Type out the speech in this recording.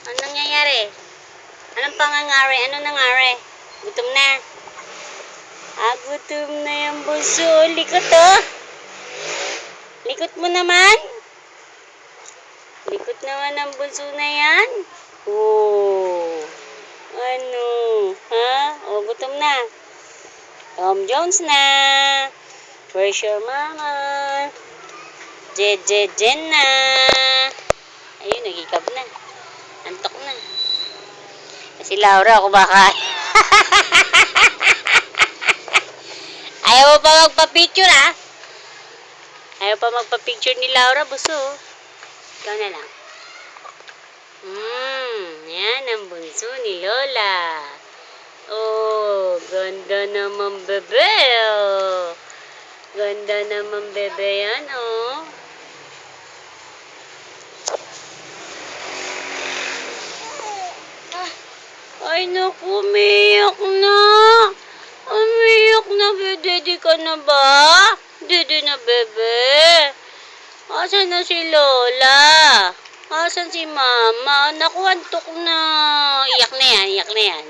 Anong nangyayari? Anong pangangari? Anong nangyari? Gutom na. Gutom na yung bunso. Likot oh. Likot mo naman. Likot naman ang bunso na yan. Oh. Ano? Ha? Oh, gutom na. Tom Jones na. Where's your mama? Jen na. Ayun, nagikab na. Antok na. Si Laura, kumakain. Ayaw mo pa magpa-picture, ha? Ayaw pa magpa-picture ni Laura, buso. Ikaw na lang. Yan ang bunso ni Lola. Oh, ganda naman bebe, oh. Ganda naman bebe yan, oh. Ay, naku, umiyak na. Umiyak na, Dede ka na ba? Dede na, bebe. Asan na si Lola? Asan si Mama? Naku, antok na. Iyak na yan, iyak na yan.